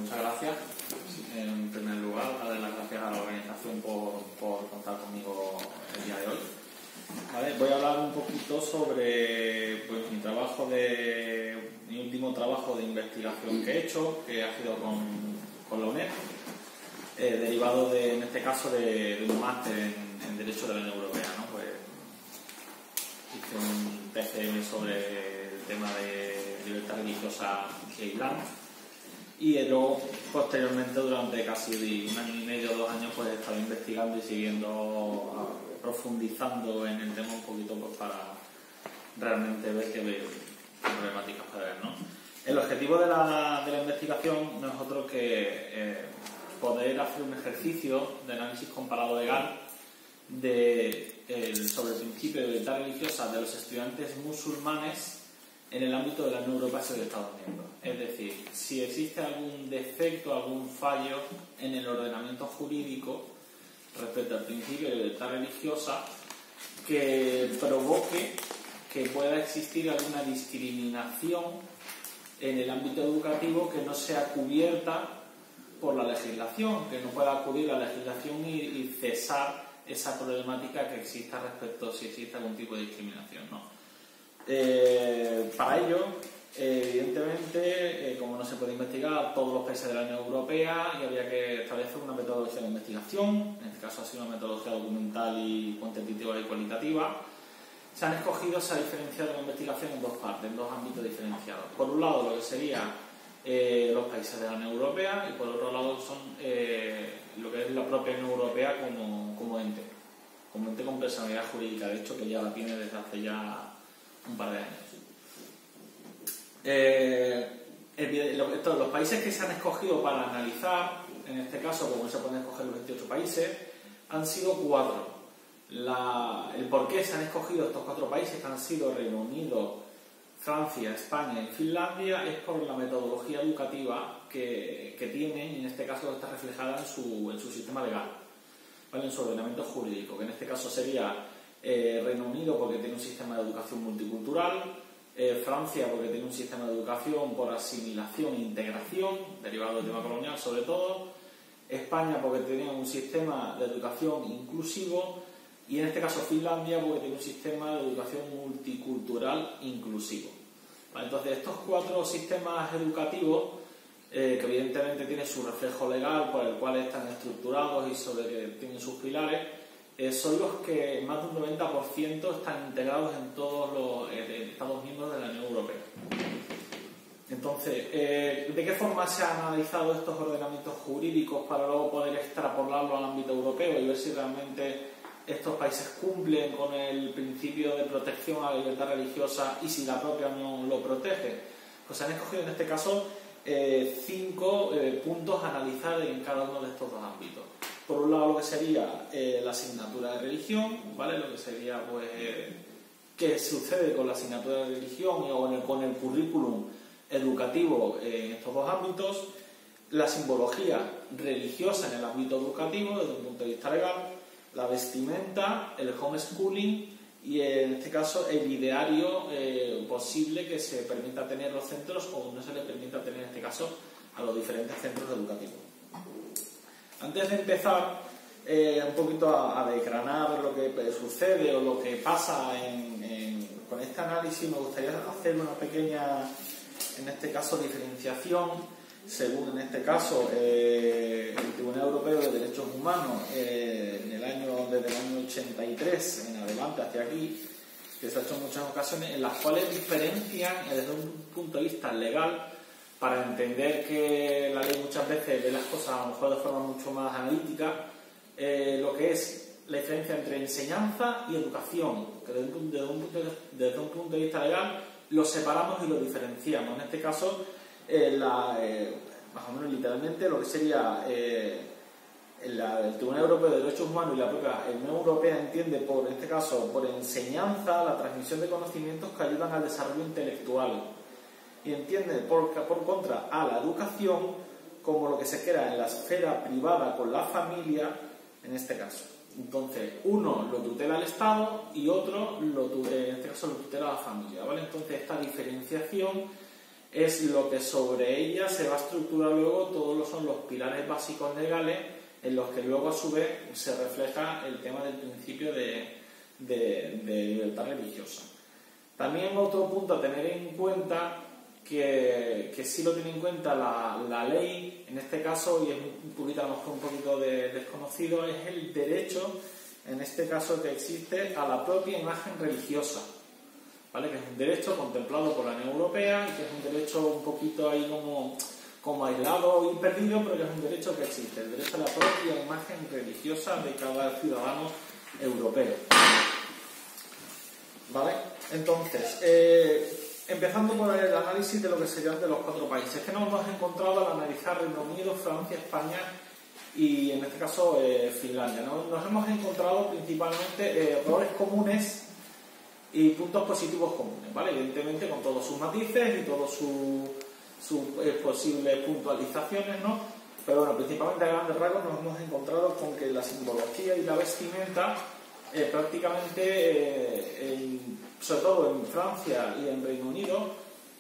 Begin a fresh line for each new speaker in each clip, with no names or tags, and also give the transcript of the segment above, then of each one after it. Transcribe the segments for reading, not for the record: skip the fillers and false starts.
muchas gracias. En primer lugar, darle las gracias a la organización por contar conmigo el día de hoy. ¿Vale? Voy a hablar un poquito sobre mi último trabajo de investigación que he hecho, que ha sido con la UNED, derivado en este caso de un máster en Derecho de la Unión Europea, ¿no? Pues hice un TCM sobre el tema de libertad religiosa e Islam. Y luego, posteriormente, durante casi un año y medio, 2 años, pues he estado investigando y siguiendo, profundizando en el tema un poquito, pues, para realmente ver qué problemáticas puede haber, ¿no? El objetivo de la investigación no es otro que poder hacer un ejercicio de análisis comparado legal sobre el principio de libertad religiosa de los estudiantes musulmanes en el ámbito de la Unión Europea y de Estados miembros. Es decir, si existe algún defecto, algún fallo en el ordenamiento jurídico respecto al principio de libertad religiosa que provoque que pueda existir alguna discriminación en el ámbito educativo que no sea cubierta por la legislación, que no pueda acudir a la legislación y cesar esa problemática que exista respecto a si existe algún tipo de discriminación, ¿no? Para ello, evidentemente, como no se puede investigar todos los países de la Unión Europea, y había que establecer una metodología de investigación, en este caso ha sido una metodología documental y cuantitativa y cualitativa. Se han diferenciado la investigación en dos partes, en dos ámbitos diferenciados. Por un lado, lo que sería los países de la Unión Europea, y por otro lado son lo que es la propia Unión Europea como ente con personalidad jurídica, de hecho, que ya la tiene desde hace ya un par de años. Los países que se han escogido para analizar, en este caso, como se pueden escoger los 28 países, han sido 4. El por qué se han escogido estos 4 países, que han sido Reino Unido, Francia, España y Finlandia, es por la metodología educativa que tienen, y en este caso está reflejada en su sistema legal, ¿vale? En su ordenamiento jurídico, que en este caso sería Reino Unido porque tiene un sistema de educación multicultural, Francia porque tiene un sistema de educación por asimilación e integración, derivado del tema colonial sobre todo, España porque tiene un sistema de educación inclusivo, y en este caso Finlandia porque tiene un sistema de educación multicultural inclusivo. ¿Vale? Entonces, estos 4 sistemas educativos, que evidentemente tienen su reflejo legal por el cual están estructurados y sobre que tienen sus pilares, son los que más de un 90% están integrados en todos los Estados miembros de la Unión Europea. Entonces, ¿de qué forma se han analizado estos ordenamientos jurídicos para luego poder extrapolarlo al ámbito europeo y ver si realmente estos países cumplen con el principio de protección a la libertad religiosa y si la propia Unión lo protege? Pues se han escogido en este caso 5 puntos a analizar en cada uno de estos 2 ámbitos. Por un lado, lo que sería la asignatura de religión, ¿vale? Lo que sería, pues, qué sucede con la asignatura de religión o con el currículum educativo en estos 2 ámbitos, la simbología religiosa en el ámbito educativo desde un punto de vista legal, la vestimenta, el homeschooling y, en este caso, el ideario posible que se permita tener los centros o no se le permita tener, en este caso, a los diferentes centros educativos. Antes de empezar un poquito a desgranar lo que sucede o lo que pasa con este análisis, me gustaría hacer una pequeña, en este caso, diferenciación según, en este caso, el Tribunal Europeo de Derechos Humanos desde el año 83 en adelante hacia aquí, que se ha hecho en muchas ocasiones, en las cuales diferencian desde un punto de vista legal, para entender que la ley muchas veces ve las cosas a lo mejor de forma mucho más analítica, lo que es la diferencia entre enseñanza y educación, que desde un punto de vista legal lo separamos y lo diferenciamos. En este caso, más o menos literalmente, lo que sería el Tribunal Europeo de Derechos Humanos y la propia Unión Europea entiende, en este caso, por enseñanza, la transmisión de conocimientos que ayudan al desarrollo intelectual, y entiende por contra a la educación como lo que se crea en la esfera privada con la familia, en este caso. Entonces, uno lo tutela el Estado y otro, en este caso, lo tutela la familia, ¿vale? Entonces, esta diferenciación es lo que sobre ella se va a estructurar luego todos son los pilares básicos legales en los que luego a su vez se refleja el tema del principio de libertad religiosa. También otro punto a tener en cuenta, que sí lo tiene en cuenta la ley, en este caso, y es un poquito, a lo mejor un poquito desconocido, es el derecho, en este caso, que existe a la propia imagen religiosa, ¿vale? Que es un derecho contemplado por la Unión Europea y que es un derecho un poquito ahí como aislado y perdido, pero que es un derecho que existe, el derecho a la propia imagen religiosa de cada ciudadano europeo. ¿Vale? Entonces, empezando por el análisis de lo que serían de los 4 países, que nos hemos encontrado al analizar Reino Unido, Francia, España y en este caso Finlandia, ¿no? Nos hemos encontrado principalmente errores comunes y puntos positivos comunes, ¿vale? Evidentemente con todos sus matices y todas sus posibles puntualizaciones, ¿no? Pero bueno, principalmente a grandes rasgos nos hemos encontrado con que la simbología y la vestimenta prácticamente, sobre todo en Francia y en Reino Unido,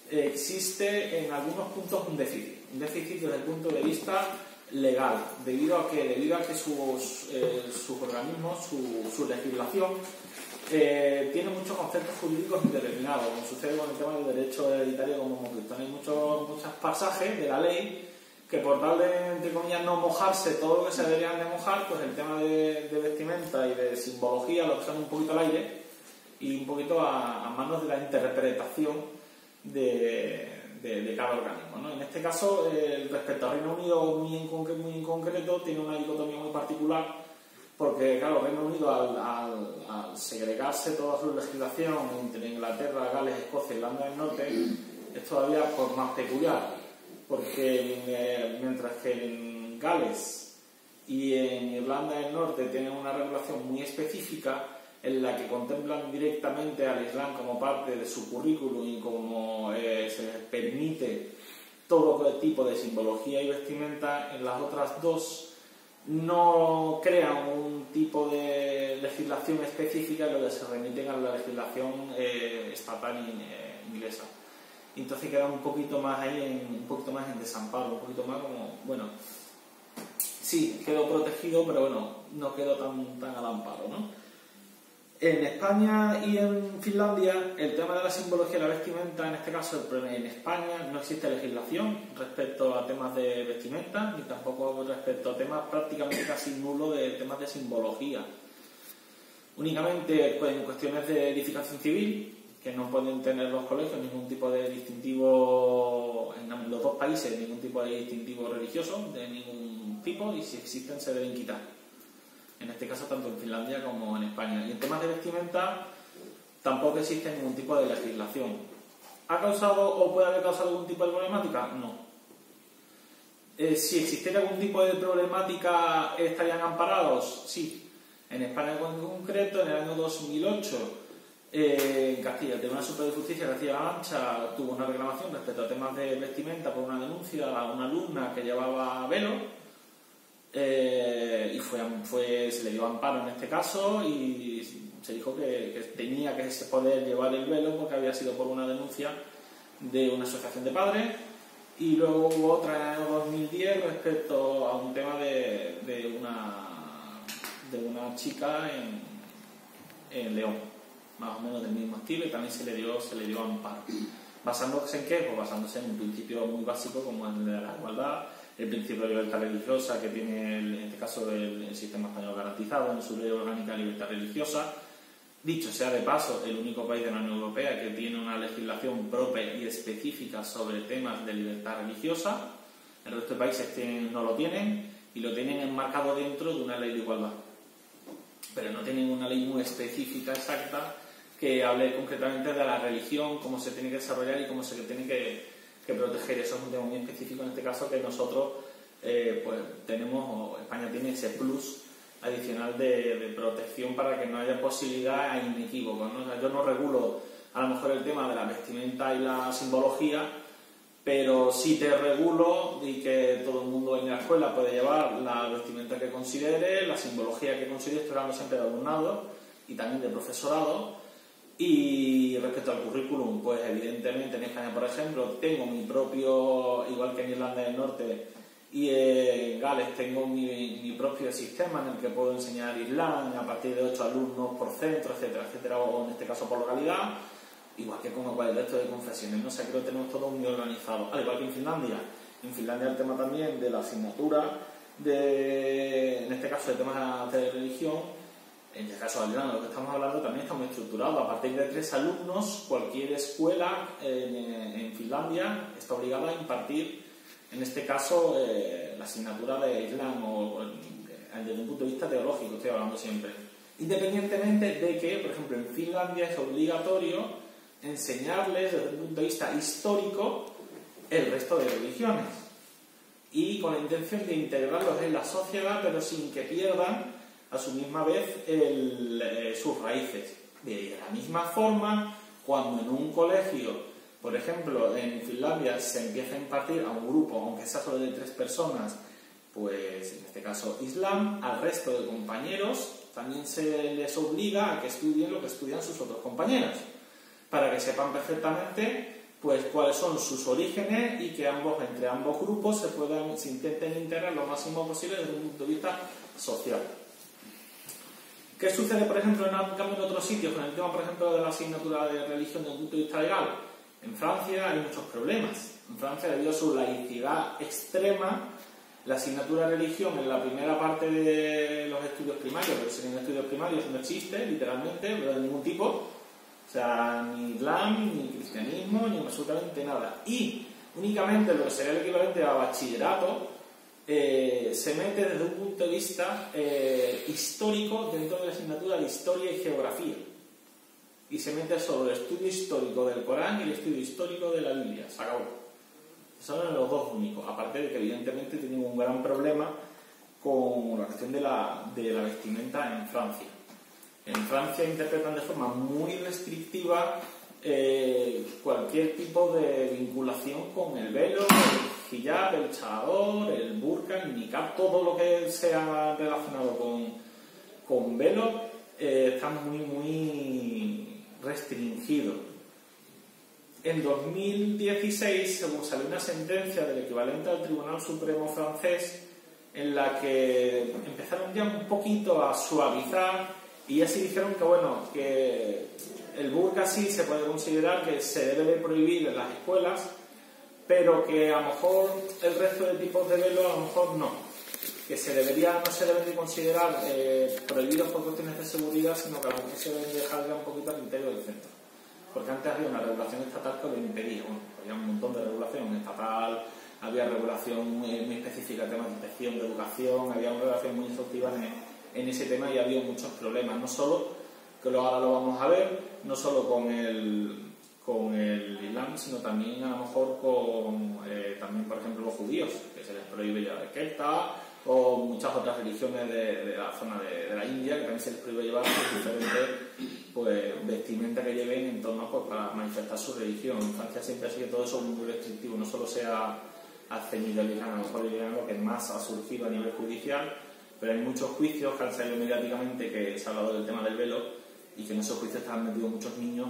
existe en algunos puntos un déficit desde el punto de vista legal, debido a que sus organismos, su legislación tiene muchos conceptos jurídicos indeterminados, como sucede con el tema del derecho hereditario, como hemos visto. Hay muchos pasajes de la ley que, por tal de, entre comillas, no mojarse todo lo que se deberían de mojar, pues el tema de vestimenta y de simbología lo dejan un poquito al aire y un poquito a manos de la interpretación de cada organismo, ¿no? En este caso, respecto al Reino Unido muy en concreto, tiene una dicotomía muy particular, porque claro, Reino Unido al segregarse toda su legislación entre Inglaterra, Gales, Escocia y Irlanda del Norte, es todavía por más peculiar, porque mientras que en Gales y en Irlanda del Norte tienen una regulación muy específica en la que contemplan directamente al Islam como parte de su currículum y como se les permite todo tipo de simbología y vestimenta, en las otras dos no crean un tipo de legislación específica en lo que se remiten a la legislación estatal inglesa. Entonces queda un poquito más ahí, un poquito más en desamparo, un poquito más como, bueno, sí, quedó protegido, pero bueno, no quedó tan al amparo, ¿no? En España y en Finlandia, el tema de la simbología y la vestimenta, en este caso en España no existe legislación respecto a temas de vestimenta, ni tampoco respecto a temas prácticamente casi nulos de temas de simbología. Únicamente pues, en cuestiones de edificación civil, que no pueden tener los colegios ningún tipo de distintivo, en los 2 países, ningún tipo de distintivo religioso, de ningún tipo, y si existen se deben quitar. En este caso tanto en Finlandia como en España. Y en temas de vestimenta tampoco existe ningún tipo de legislación. ¿Ha causado o puede haber causado algún tipo de problemática? No. Si existiera algún tipo de problemática, ¿estarían amparados? Sí. En España en concreto, en el año 2008, en Castilla, el Tribunal Superior de Justicia de Castilla-La Mancha tuvo una reclamación respecto a temas de vestimenta por una denuncia a una alumna que llevaba velo, y se le dio amparo en este caso y se dijo que tenía que poder llevar el velo porque había sido por una denuncia de una asociación de padres. Y luego hubo otra en el año 2010 respecto a un tema de una chica en León, más o menos del mismo estilo, y también se le dio amparo. ¿Basándose en qué? Pues basándose en un principio muy básico como el de la igualdad, el principio de libertad religiosa que tiene en este caso el sistema español garantizado en su ley orgánica de libertad religiosa. Dicho sea de paso, el único país de la Unión Europea que tiene una legislación propia y específica sobre temas de libertad religiosa. El resto de países no lo tienen y lo tienen enmarcado dentro de una ley de igualdad, pero no tienen una ley muy específica, exacta, que hable concretamente de la religión, cómo se tiene que desarrollar y cómo se tiene que proteger. Eso es un tema muy específico en este caso que nosotros pues tenemos, o España tiene ese plus adicional de protección para que no haya posibilidad a inequívocos, ¿no? O sea, yo no regulo a lo mejor el tema de la vestimenta y la simbología, pero sí te regulo y que todo el mundo en la escuela puede llevar la vestimenta que considere, la simbología que considere, estoy hablando siempre de alumnado y también de profesorado, Y respecto al currículum, pues evidentemente en España, por ejemplo, tengo mi propio, igual que en Irlanda del Norte y en Gales, tengo mi propio sistema en el que puedo enseñar Islam a partir de 8 alumnos por centro, etcétera, etcétera, o en este caso por localidad, igual que con el resto de confesiones, ¿no? O sea, que lo tenemos todo muy organizado, al igual que en Finlandia. En Finlandia el tema también de la asignatura, en este caso de temas de religión, en el caso de lo que estamos hablando, también está muy estructurado. A partir de 3 alumnos, cualquier escuela en Finlandia está obligada a impartir, en este caso, la asignatura de Islam, o desde un punto de vista teológico, estoy hablando siempre. Independientemente de que, por ejemplo, en Finlandia es obligatorio enseñarles desde un punto de vista histórico el resto de religiones, y con la intención de integrarlos en la sociedad, pero sin que pierdan a su misma vez sus raíces. De la misma forma, cuando en un colegio, por ejemplo, en Finlandia, se empieza a impartir a un grupo, aunque sea solo de 3 personas, pues en este caso Islam, al resto de compañeros también se les obliga a que estudien lo que estudian sus otros compañeros, para que sepan perfectamente pues cuáles son sus orígenes y que entre ambos grupos se intenten integrar lo máximo posible desde un punto de vista social. ¿Qué sucede, por ejemplo, en otros sitios con el tema, por ejemplo, de la asignatura de religión desde un punto de vista legal? En Francia hay muchos problemas. En Francia, debido a su laicidad extrema, la asignatura de religión en la primera parte de los estudios primarios, pero si en estudios primarios no existe, literalmente, pero de ningún tipo. O sea, ni Islam, ni cristianismo, ni absolutamente nada. Y únicamente lo que sería el equivalente a bachillerato, se mete desde un punto de vista histórico dentro de la asignatura de historia y geografía, y se mete solo el estudio histórico del Corán y el estudio histórico de la Biblia. Se acabó. Son los 2 únicos, aparte de que evidentemente tienen un gran problema con la cuestión de la vestimenta en Francia. En Francia interpretan de forma muy restrictiva cualquier tipo de vinculación con el velo, el hijab, el chador, el burka, el niqab, todo lo que sea relacionado con velo está muy restringido. En 2016 salió una sentencia del equivalente al Tribunal Supremo francés en la que empezaron ya un poquito a suavizar, y así dijeron que bueno, que el burka sí se puede considerar que se debe de prohibir en las escuelas, pero que a lo mejor el resto de tipos de velo a lo mejor no, que no se deben de considerar prohibidos por cuestiones de seguridad, sino que a lo mejor se deben dejar ya un poquito al interior del centro, porque antes había una regulación estatal que lo impedía. Bueno, había un montón de regulación estatal, había regulación muy específica de temas de inspección, de educación, había una regulación muy exhaustiva en ese tema, y había muchos problemas, no solo, que ahora lo vamos a ver, no solo con el Islam, sino también a lo mejor también, por ejemplo, los judíos, que se les prohíbe llevar esquelta, o muchas otras religiones de la zona de la India, que también se les prohíbe llevar diferentes vestimenta que lleven en torno para manifestar su religión. En Francia siempre ha sido todo eso muy restrictivo, no solo se ha ceñido el Islam, a lo mejor el Islam lo que más ha surgido a nivel judicial, pero hay muchos juicios que han salido mediáticamente que se ha hablado del tema del velo, y que en esos juicios estaban metidos muchos niños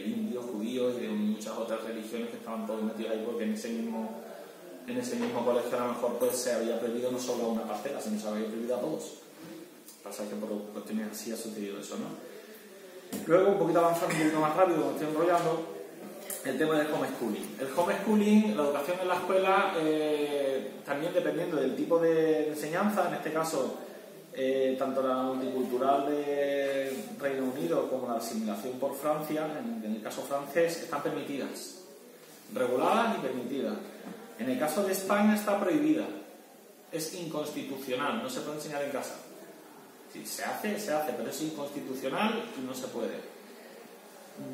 indios, judíos y de muchas otras religiones, que estaban todos metidos ahí, porque en ese mismo colegio a lo mejor pues se había prohibido no solo a una parcela, sino se había prohibido a todos. Pasa que por cuestiones así ha sucedido eso, ¿no? Luego, un poquito avanzando un poquito más rápido, como estoy enrollando, el tema del homeschooling. El homeschooling, la educación en la escuela, también dependiendo del tipo de enseñanza, en este caso, tanto la multicultural de Reino Unido como la asimilación por Francia, en el caso francés, están permitidas, reguladas y permitidas. En el caso de España está prohibida, es inconstitucional, no se puede enseñar en casa. Si se hace, pero es inconstitucional y no se puede.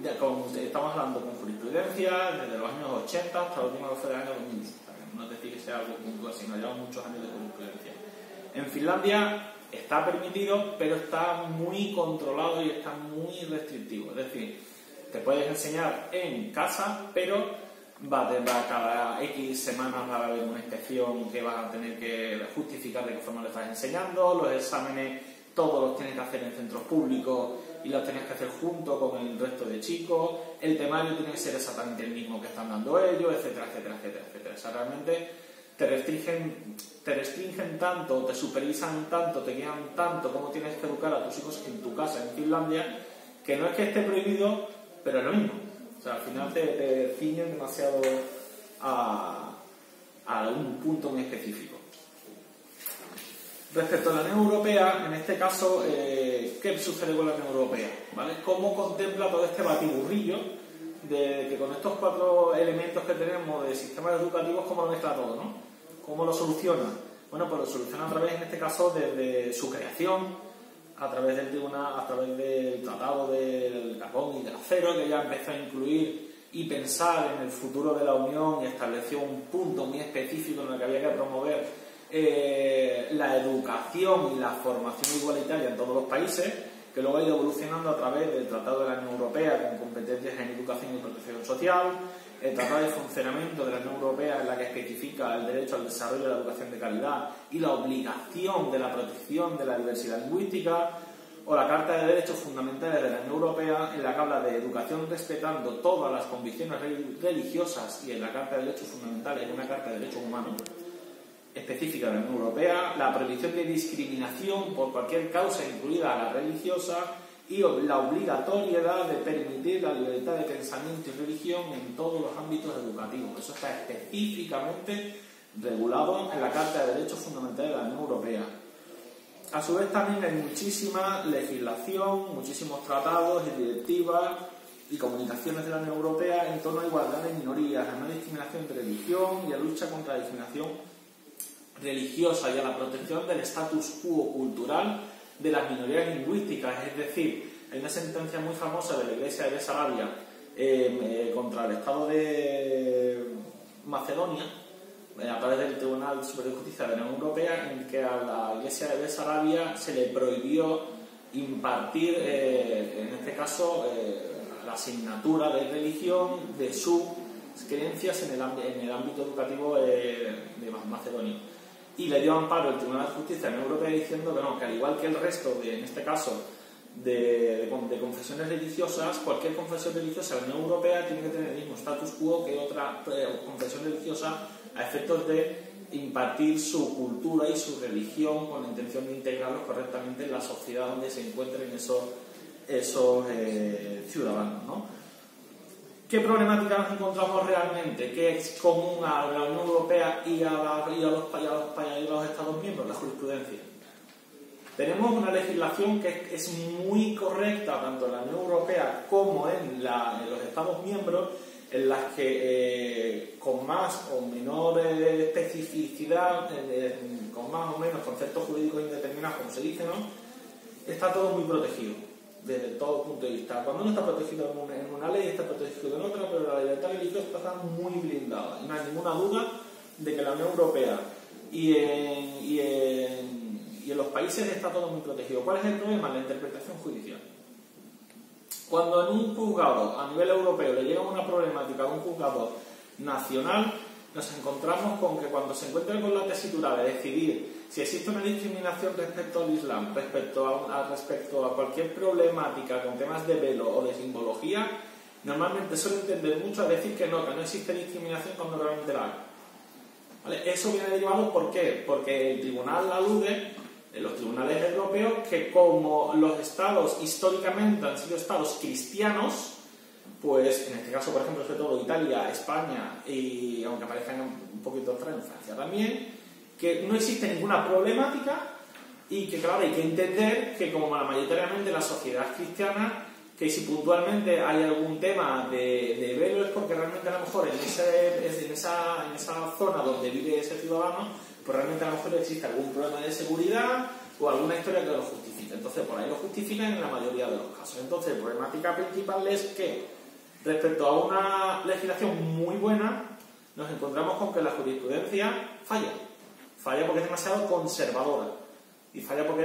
Estamos hablando con jurisprudencia desde los años 80 hasta la última que fue del año 2000. No es decir que sea algo puntual, sino llevamos muchos años de jurisprudencia. En Finlandia está permitido, pero está muy controlado y está muy restrictivo. Es decir, te puedes enseñar en casa, pero cada X semanas va a haber una inspección que vas a tener que justificar de qué forma le estás enseñando. Los exámenes todos los tienes que hacer en centros públicos y los tenías que hacer junto con el resto de chicos, el temario tiene que ser exactamente el mismo que están dando ellos, etcétera, etcétera, etcétera, etcétera. O sea, realmente te restringen tanto, te supervisan tanto, te guían tanto cómo tienes que educar a tus hijos en tu casa, en Finlandia, que no es que esté prohibido, pero es lo mismo. O sea, al final te ciñen demasiado a un punto muy específico. Respecto a la Unión Europea, en este caso, ¿qué sucede con la Unión Europea? ¿Vale? ¿Cómo contempla todo este batiburrillo de que con estos 4 elementos que tenemos de sistemas educativos, cómo lo mezcla todo, ¿no? ¿Cómo lo soluciona? Bueno, pues lo soluciona a través, en este caso, de su creación, a través del tribunal, a través del Tratado del Carbón y del Acero, que ya empezó a incluir y pensar en el futuro de la Unión y estableció un punto muy específico en el que había que promover la educación y la formación igualitaria en todos los países, que luego ha ido evolucionando a través del Tratado de la Unión Europea con competencias en educación y protección social, el Tratado de Funcionamiento de la Unión Europea en la que especifica el derecho al desarrollo de la educación de calidad y la obligación de la protección de la diversidad lingüística, o la Carta de Derechos Fundamentales de la Unión Europea en la que habla de educación respetando todas las convicciones religiosas, y en la Carta de Derechos Fundamentales en una Carta de Derechos Humanos específica de la Unión Europea, la prohibición de discriminación por cualquier causa, incluida la religiosa, y la obligatoriedad de permitir la libertad de pensamiento y religión en todos los ámbitos educativos. Eso está específicamente regulado en la Carta de Derechos Fundamentales de la Unión Europea. A su vez también hay muchísima legislación, muchísimos tratados y directivas y comunicaciones de la Unión Europea en torno a igualdad de minorías, a no discriminación de religión y a lucha contra la discriminación religiosa y a la protección del status quo cultural de las minorías lingüísticas. Es decir, hay una sentencia muy famosa de la Iglesia de Besarabia contra el Estado de Macedonia, a través del Tribunal Superior de Justicia de la Unión Europea, en que a la Iglesia de Besarabia se le prohibió impartir, en este caso, la asignatura de religión de sus creencias en el ámbito educativo de Macedonia. Y le dio amparo el Tribunal de Justicia de la Unión Europea diciendo que no, que al igual que el resto, en este caso, de confesiones religiosas, cualquier confesión religiosa de la Unión Europea tiene que tener el mismo status quo que otra confesión religiosa a efectos de impartir su cultura y su religión con la intención de integrarlos correctamente en la sociedad donde se encuentren esos ciudadanos, ¿no? ¿Qué problemática nos encontramos realmente? ¿Qué es común a la Unión Europea y a los Estados miembros? La jurisprudencia. Tenemos una legislación que es muy correcta tanto en la Unión Europea como en los Estados miembros, en las que con más o menor especificidad, con más o menos conceptos jurídicos indeterminados, como se dice, ¿no? Está todo muy protegido desde todo punto de vista. Cuando uno está protegido en una ley, está protegido en otra, pero la libertad religiosa está muy blindada. Y no hay ninguna duda de que la Unión Europea y en los países está todo muy protegido. ¿Cuál es el problema? La interpretación judicial. Cuando en un juzgado a nivel europeo le llega una problemática a un juzgado nacional, nos encontramos con que cuando se encuentran con la tesitura de decidir si existe una discriminación respecto al Islam, respecto a cualquier problemática con temas de velo o de simbología, normalmente suele entender mucho a decir que no existe discriminación cuando realmente la hay. ¿Vale? Eso viene derivado, ¿por qué? Porque el tribunal alude, en los tribunales europeos, que como los estados históricamente han sido estados cristianos, pues en este caso, por ejemplo, sobre todo Italia, España y, aunque aparezcan un poquito atrás, en Francia también, que no existe ninguna problemática y que, claro, hay que entender que como mayoritariamente la sociedad es cristiana, que si puntualmente hay algún tema de velo es porque realmente a lo mejor en esa zona donde vive ese ciudadano, pues realmente a lo mejor existe algún problema de seguridad o alguna historia que lo justifique. Entonces, por ahí lo justifican en la mayoría de los casos. Entonces, la problemática principal es que respecto a una legislación muy buena, nos encontramos con que la jurisprudencia falla. Falla porque es demasiado conservadora. Y falla porque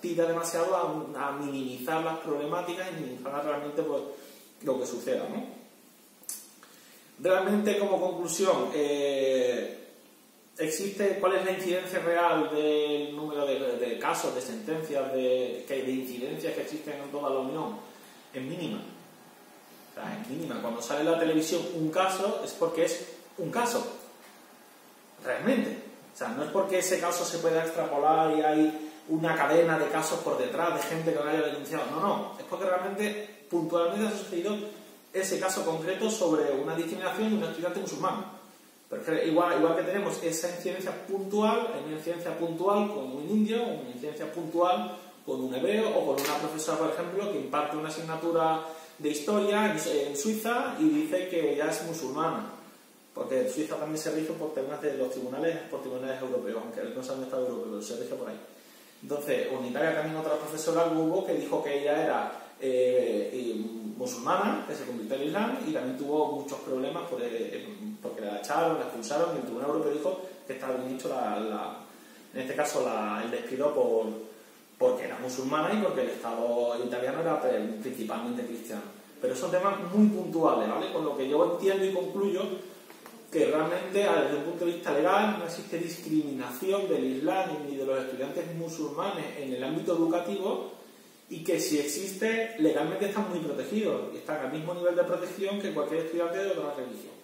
tira demasiado a minimizar las problemáticas y minimizar realmente pues, lo que suceda, ¿no? Realmente, como conclusión, ¿Cuál es la incidencia real del número de casos, de sentencias, de incidencias que existen en toda la Unión? Es mínima. O sea, es mínima. Cuando sale en la televisión un caso, es porque es un caso. Realmente. O sea, no es porque ese caso se pueda extrapolar y hay una cadena de casos por detrás de gente que lo haya denunciado. No, no. Es porque realmente, puntualmente, ha sucedido ese caso concreto sobre una discriminación de un estudiante musulmán. Pero igual que tenemos esa incidencia puntual, hay una incidencia puntual con un indio, una incidencia puntual con un hebreo o con una profesora, por ejemplo, que imparte una asignatura de historia en Suiza y dice que ella es musulmana. Porque Suiza también se rige por temas de los tribunales, por tribunales europeos, aunque no sea un Estado europeo, pero se rige por ahí. Entonces, en Italia también otra profesora hubo que dijo que ella era musulmana, que se convirtió al Islam y también tuvo muchos problemas porque la echaron, la expulsaron y el Tribunal Europeo dijo que estaba bien hecho en este caso el despido porque era musulmana y porque el Estado italiano era principalmente cristiano. Pero son temas muy puntuales, ¿vale? Con lo que yo entiendo y concluyo que realmente desde un punto de vista legal no existe discriminación del Islam ni de los estudiantes musulmanes en el ámbito educativo y que si existe, legalmente están muy protegidos y están al mismo nivel de protección que cualquier estudiante de otra religión.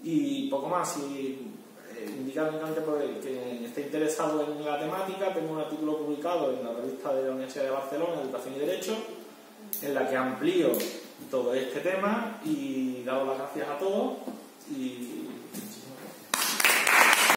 Y poco más, indicar únicamente por el que esté interesado en la temática, tengo un artículo publicado en la revista de la Universidad de Barcelona, Educación y Derecho, en la que amplío todo este tema y dado las gracias a todos y